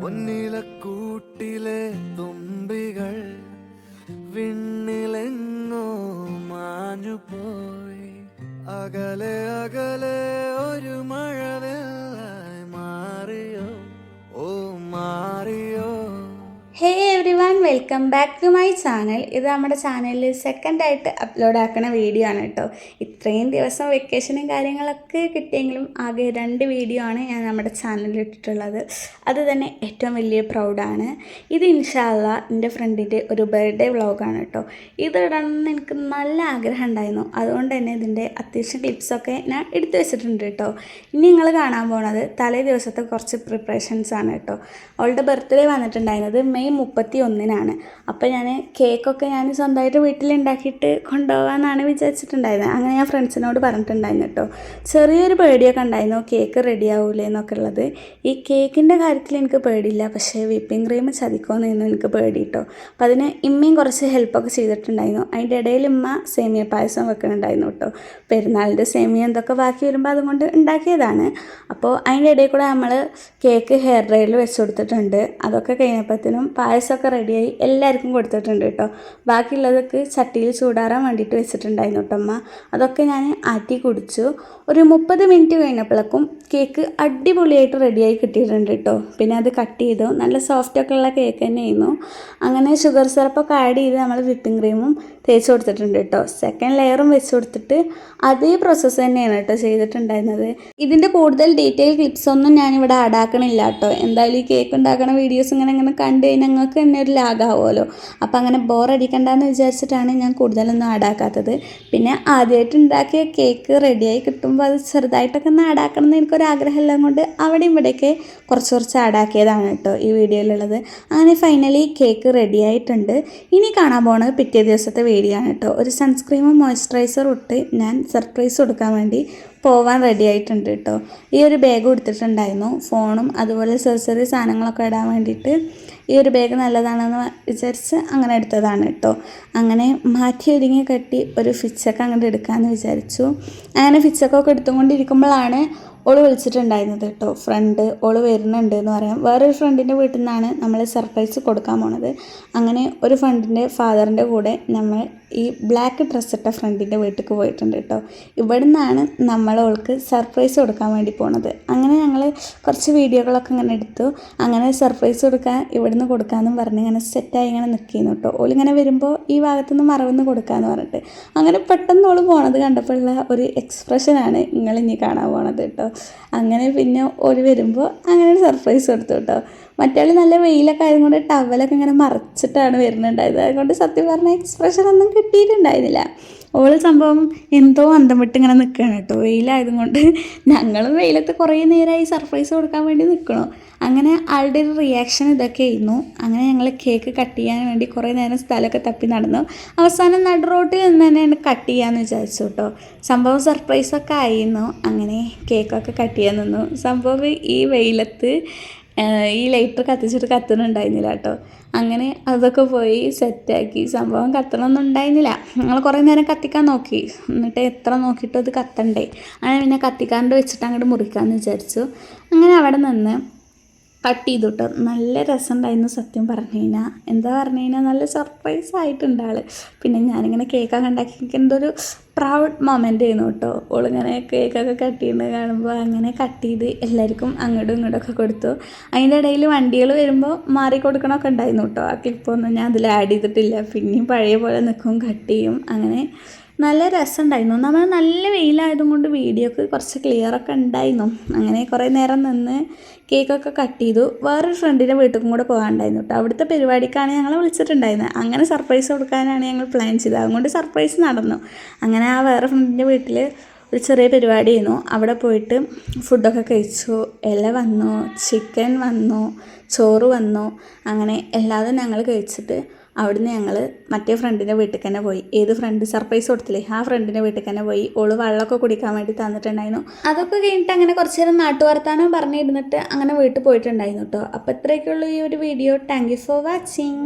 പൊന്നിലക്കൂട്ടിലെ തുമ്പികൾ വിണ്ണിലെങ്ങോ മാഞ്ഞുപോയി. അകലെ അകലെ ഒരു മഴവില്ലായി മാറിയോ, ഓ മാറിയോ. Hey everyone, welcome back to my channel. ഇത് നമ്മുടെ ചാനലിൽ സെക്കൻഡായിട്ട് അപ്ലോഡ് ആക്കുന്ന വീഡിയോ ആണ് കേട്ടോ. ഇത്രയും ദിവസം വെക്കേഷനും കാര്യങ്ങളൊക്കെ കിട്ടിയെങ്കിലും ആകെ 2 വീഡിയോ ആണ് ഞാൻ നമ്മുടെ ചാനലിൽ ഇട്ടിട്ടുള്ളത്. അത് തന്നെ ഏറ്റവും വലിയ പ്രൗഡാണ്. ഇത് ഇൻഷാ അല്ലാ എൻ്റെ ഫ്രണ്ടിൻ്റെ ഒരു ബർത്ത്ഡേ വ്ളോഗാണ് കേട്ടോ. ഇതിടണമെന്ന് എനിക്ക് നല്ല ആഗ്രഹം ഉണ്ടായിരുന്നു. അതുകൊണ്ട് തന്നെ ഇതിൻ്റെ അത്യാവശ്യം ക്ലിപ്സൊക്കെ ഞാൻ എടുത്തു വെച്ചിട്ടുണ്ട് കേട്ടോ. ഇനി നിങ്ങൾ കാണാൻ പോണത് തലേ ദിവസത്തെ കുറച്ച് പ്രിപ്പറേഷൻസ് ആണ് കേട്ടോ. അവളുടെ ബർത്ത്ഡേ വന്നിട്ടുണ്ടായിരുന്നത് മെയ് 31-നാണ്. അപ്പോൾ ഞാൻ കേക്കൊക്കെ ഞാൻ സ്വന്തമായിട്ട് വീട്ടിലുണ്ടാക്കിയിട്ട് കൊണ്ടുപോകാമെന്നാണ് വിചാരിച്ചിട്ടുണ്ടായിരുന്നത്. അങ്ങനെ ഞാൻ ഫ്രണ്ട്സിനോട് പറഞ്ഞിട്ടുണ്ടായിരുന്നു കേട്ടോ. ചെറിയൊരു പേടിയൊക്കെ ഉണ്ടായിരുന്നു, കേക്ക് റെഡി ആവൂലേ എന്നൊക്കെ ഉള്ളത്. ഈ കേക്കിൻ്റെ കാര്യത്തിൽ എനിക്ക് പേടിയില്ല, പക്ഷേ വിപ്പിംഗ് ക്രീം ചതിക്കുമെന്നായിരുന്നു എനിക്ക് പേടി കേട്ടോ. അപ്പോൾ അതിന് ഇമ്മയും കുറച്ച് ഹെൽപ്പൊക്കെ ചെയ്തിട്ടുണ്ടായിരുന്നു. അതിൻ്റെ ഇടയിൽ ഇമ്മ സേമിയ പായസം വെക്കുന്നുണ്ടായിരുന്നു കേട്ടോ. പെരുന്നാളിൻ്റെ സേമിയ എന്തൊക്കെ ബാക്കി വരുമ്പോൾ അതുകൊണ്ട് ഉണ്ടാക്കിയതാണ്. അപ്പോൾ അതിൻ്റെ ഇടയിൽ കൂടെ നമ്മൾ കേക്ക് ഹെയർ ഡ്രയറിൽ വെച്ച് കൊടുത്തിട്ടുണ്ട്. അതൊക്കെ കഴിഞ്ഞപ്പോഴത്തേനും പായസമൊക്കെ റെഡിയായി എല്ലാവർക്കും കൊടുത്തിട്ടുണ്ട് കേട്ടോ. ബാക്കിയുള്ളതൊക്കെ ചട്ടിയിൽ ചൂടാറാൻ വേണ്ടിയിട്ട് വെച്ചിട്ടുണ്ടായിരുന്നു കേട്ടോ അമ്മ. അതൊക്കെ ഞാൻ ആറ്റി കുടിച്ചു. ഒരു 30 മിനിറ്റ് കഴിഞ്ഞപ്പോഴേക്കും കേക്ക് അടിപൊളിയായിട്ട് റെഡിയായി കിട്ടിയിട്ടുണ്ട് കേട്ടോ. പിന്നെ അത് കട്ട് ചെയ്തു. നല്ല സോഫ്റ്റൊക്കെ ഉള്ള കേക്ക് തന്നെയായിരുന്നു. അങ്ങനെ ഷുഗർ സിറപ്പൊക്കെ ആഡ് ചെയ്ത് നമ്മൾ വിപ്പിംഗ് ക്രീമും തേച്ച് കൊടുത്തിട്ടുണ്ട് കേട്ടോ. സെക്കൻഡ് ലെയറും വെച്ച് കൊടുത്തിട്ട് അതേ പ്രോസസ്സ് തന്നെയാണ് കേട്ടോ ചെയ്തിട്ടുണ്ടായിരുന്നത്. ഇതിൻ്റെ കൂടുതൽ ഡീറ്റെയിൽ ക്ലിപ്സ് ഒന്നും ഞാനിവിടെ ആഡാക്കണില്ല കേട്ടോ. എന്തായാലും ഈ കേക്ക് ഉണ്ടാക്കുന്ന വീഡിയോസ് ഇങ്ങനെ കണ്ടു കഴിഞ്ഞാൽ ഞങ്ങൾക്ക് തന്നെ ഒരു ലാഗാവുമല്ലോ. അപ്പോൾ അങ്ങനെ ബോറടിക്കണ്ടെന്ന് വിചാരിച്ചിട്ടാണ് ഞാൻ കൂടുതലൊന്നും ആഡാക്കാത്തത്. പിന്നെ ആദ്യമായിട്ട് ഉണ്ടാക്കിയ കേക്ക് റെഡിയായി കിട്ടുമ്പോൾ അത് ചെറുതായിട്ടൊക്കെ ഒന്ന് ആഡാക്കണം എന്ന് എനിക്കൊരാഗ്രഹമെല്ലാം കൊണ്ട് അവിടെ ഇവിടെയൊക്കെ കുറച്ച് ആഡാക്കിയതാണ് കേട്ടോ ഈ വീഡിയോയിലുള്ളത്. അങ്ങനെ ഫൈനലി കേക്ക് റെഡിയായിട്ടുണ്ട്. ഇനി കാണാൻ പോകുന്നത് പിറ്റേ ദിവസത്തെ വീഡിയോ ആണ് കേട്ടോ. ഒരു സൺസ്ക്രീമും മോയ്സ്ചറൈസറും ഇട്ട് ഞാൻ സർപ്രൈസ് കൊടുക്കാൻ വേണ്ടി പോവാൻ റെഡി ആയിട്ടുണ്ട് കേട്ടോ. ഈ ഒരു ബാഗ് കൊടുത്തിട്ടുണ്ടായിരുന്നു, ഫോണും അതുപോലെ ചെറിയ സാധനങ്ങളൊക്കെ ഇടാൻ വേണ്ടിയിട്ട്. ഈ ഒരു ബാഗ് നല്ലതാണെന്ന് വിചാരിച്ച് അങ്ങനെ എടുത്തതാണ് കേട്ടോ. അങ്ങനെ മാറ്റി ഒരുങ്ങി കെട്ടി ഒരു ഫിച്ചൊക്കെ അങ്ങോട്ട് എടുക്കാമെന്ന് വിചാരിച്ചു. അങ്ങനെ ഫിച്ചൊക്കെ എടുത്തുകൊണ്ടിരിക്കുമ്പോഴാണ് ഓള് വിളിച്ചിട്ടുണ്ടായിരുന്നത് കേട്ടോ. ഫ്രണ്ട് ഓള് വരുന്നുണ്ട് എന്ന് പറയാം. വേറൊരു ഫ്രണ്ടിൻ്റെ വീട്ടിൽ നിന്നാണ് നമ്മൾ സർപ്രൈസ് കൊടുക്കാൻ പോണത്. അങ്ങനെ ഒരു ഫ്രണ്ടിൻ്റെ ഫാദറിൻ്റെ കൂടെ നമ്മൾ ഈ ബ്ലാക്ക് ഡ്രസ്സ് ഇട്ട ഫ്രണ്ടിൻ്റെ വീട്ടിലേക്ക് പോയിട്ടുണ്ട് കേട്ടോ. ഇവിടെ നിന്നാണ് നമ്മൾ ഓൾക്ക് സർപ്രൈസ് കൊടുക്കാൻ വേണ്ടി പോണത്. അങ്ങനെ ഞങ്ങൾ കുറച്ച് വീഡിയോകളൊക്കെ ഇങ്ങനെ എടുത്തു. അങ്ങനെ സർപ്രൈസ് കൊടുക്കാൻ ഇവിടുന്ന് കൊടുക്കാമെന്നും പറഞ്ഞ് ഇങ്ങനെ സെറ്റായി ഇങ്ങനെ നിൽക്കുന്നു കേട്ടോ. ഓളിങ്ങനെ വരുമ്പോൾ ഈ ഭാഗത്തുനിന്ന് മറവെന്ന് കൊടുക്കാമെന്ന് പറഞ്ഞിട്ട് അങ്ങനെ പെട്ടെന്ന് ഓള് പോണത് കണ്ടപ്പോഴുള്ള ഒരു എക്സ്പ്രഷനാണ് നിങ്ങൾ ഇനി കാണാൻ പോണത് കേട്ടോ. അങ്ങനെ പിന്നെ ഓര് വരുമ്പോൾ അങ്ങനെ ഒരു സർപ്രൈസ് കൊടുത്തു കേട്ടോ. മറ്റേ നല്ല വെയിലൊക്കെ ആയതുകൊണ്ട് ടവലൊക്കെ ഇങ്ങനെ മറച്ചിട്ടാണ് വരുന്നുണ്ടായത്. അതുകൊണ്ട് സത്യം പറഞ്ഞാൽ എക്സ്പ്രഷനൊന്നും കിട്ടിയിട്ടുണ്ടായിരുന്നില്ല. ഓള് സംഭവം എന്തോ അന്തം വിട്ട് ഇങ്ങനെ നിൽക്കുകയാണ് കേട്ടോ. വെയിലായതുകൊണ്ട് ഞങ്ങളും വെയിലത്ത് കുറേ നേരമായി സർപ്രൈസ് കൊടുക്കാൻ വേണ്ടി നിൽക്കണോ. അങ്ങനെ ആളുടെ ഒരു റിയാക്ഷൻ ഇതൊക്കെ ആയിരുന്നു. അങ്ങനെ ഞങ്ങൾ കേക്ക് കട്ട് ചെയ്യാൻ വേണ്ടി കുറേ നേരം സ്ഥലമൊക്കെ തപ്പി നടന്നു. അവസാനം നടുറോട്ടിൽ നിന്ന് തന്നെയാണ് കട്ട് ചെയ്യാമെന്ന് വിചാരിച്ചു കേട്ടോ. സംഭവം സർപ്രൈസൊക്കെ ആയിരുന്നു. അങ്ങനെ കേക്കൊക്കെ കട്ട് ചെയ്യാൻ നിന്നു. സംഭവം ഈ വെയിലത്ത് ഈ ലൈറ്റർ കത്തിച്ചിട്ട് കത്തുന്നുണ്ടായിരുന്നില്ല കേട്ടോ. അങ്ങനെ അതൊക്കെ പോയി സെറ്റാക്കി. സംഭവം കത്തണമൊന്നും ഉണ്ടായിരുന്നില്ല. ഞങ്ങൾ കുറേ നേരം കത്തിക്കാൻ നോക്കി, എന്നിട്ട് എത്ര നോക്കിയിട്ടും അത് കത്തണ്ടേ. അങ്ങനെ പിന്നെ കത്തിക്കാണ്ട് വെച്ചിട്ട് അങ്ങോട്ട് മുറിക്കാമെന്ന് വിചാരിച്ചു. അങ്ങനെ അവിടെ നിന്ന് കട്ട് ചെയ്തു കേട്ടോ. നല്ല രസമുണ്ടായിരുന്നു സത്യം പറഞ്ഞു കഴിഞ്ഞാൽ. എന്താ പറഞ്ഞു കഴിഞ്ഞാൽ നല്ല സർപ്രൈസ് ആയിട്ടുണ്ട് ആൾ. പിന്നെ ഞാനിങ്ങനെ കേക്കൊക്കെ ഉണ്ടാക്കി എന്തോ ഒരു പ്രൗഡ് മൊമെൻ്റ് ആയിരുന്നു കേട്ടോ. ഓളിങ്ങനെ കേക്കൊക്കെ കട്ട് ചെയ്യുന്നത് കാണുമ്പോൾ അങ്ങനെ കട്ട് ചെയ്ത് എല്ലാവർക്കും അങ്ങോട്ടും ഇങ്ങോട്ടൊക്കെ കൊടുത്തു. അതിൻ്റെ ഇടയിൽ വണ്ടികൾ വരുമ്പോൾ മാറി കൊടുക്കണമൊക്കെ ഉണ്ടായിരുന്നു കേട്ടോ. ആ ക്ലിപ്പൊന്നും ഞാൻ അതിൽ ആഡ് ചെയ്തിട്ടില്ല. പിന്നെയും പഴയ പോലെ നിൽക്കും, കട്ട് ചെയ്യും. അങ്ങനെ നല്ല രസമുണ്ടായിരുന്നു. നമ്മൾ നല്ല വെയിലായതും കൊണ്ട് വീഡിയോക്ക് കുറച്ച് ക്ലിയറൊക്കെ ഉണ്ടായിരുന്നു. അങ്ങനെ കുറേ നേരം നിന്ന് കേക്കൊക്കെ കട്ട് ചെയ്തു. വേറൊരു ഫ്രണ്ടിൻ്റെ വീട്ടിലും കൂടെ പോകാനുണ്ടായിരുന്നു കേട്ടോ. അവിടുത്തെ പരിപാടിക്കാണ് ഞങ്ങളെ വിളിച്ചിട്ടുണ്ടായിരുന്നത്. അങ്ങനെ സർപ്രൈസ് കൊടുക്കാനാണ് ഞങ്ങൾ പ്ലാൻ ചെയ്തത്. അതുകൊണ്ട് സർപ്രൈസ് നടന്നു. അങ്ങനെ ആ വേറെ ഫ്രണ്ടിൻ്റെ വീട്ടിൽ ഒരു ചെറിയ പരിപാടിയായിരുന്നു. അവിടെ പോയിട്ട് ഫുഡൊക്കെ കഴിച്ചു. ഇല വന്നു, ചിക്കൻ വന്നു, ചോറ് വന്നു. അങ്ങനെ എല്ലാതും ഞങ്ങൾ കഴിച്ചിട്ട് അവിടുന്ന് ഞങ്ങൾ മറ്റേ ഫ്രണ്ടിൻ്റെ വീട്ടിൽ തന്നെ പോയി. ഏത് ഫ്രണ്ട് സർപ്രൈസ് കൊടുത്തില്ലേ ആ ഫ്രണ്ടിൻ്റെ വീട്ടിൽ തന്നെ പോയി. ഓള് വെള്ളമൊക്കെ കുടിക്കാൻ വേണ്ടി തന്നിട്ടുണ്ടായിരുന്നു. അതൊക്കെ കഴിഞ്ഞിട്ട് അങ്ങനെ കുറച്ച് നേരം നാട്ടുവർത്താനം പറഞ്ഞിരുന്നിട്ട് അങ്ങനെ വീട്ടിൽ പോയിട്ടുണ്ടായിരുന്നു കേട്ടോ. അപ്പോൾ ഇത്രയൊക്കെയുള്ളൂ ഈ ഒരു video. Thank you for watching.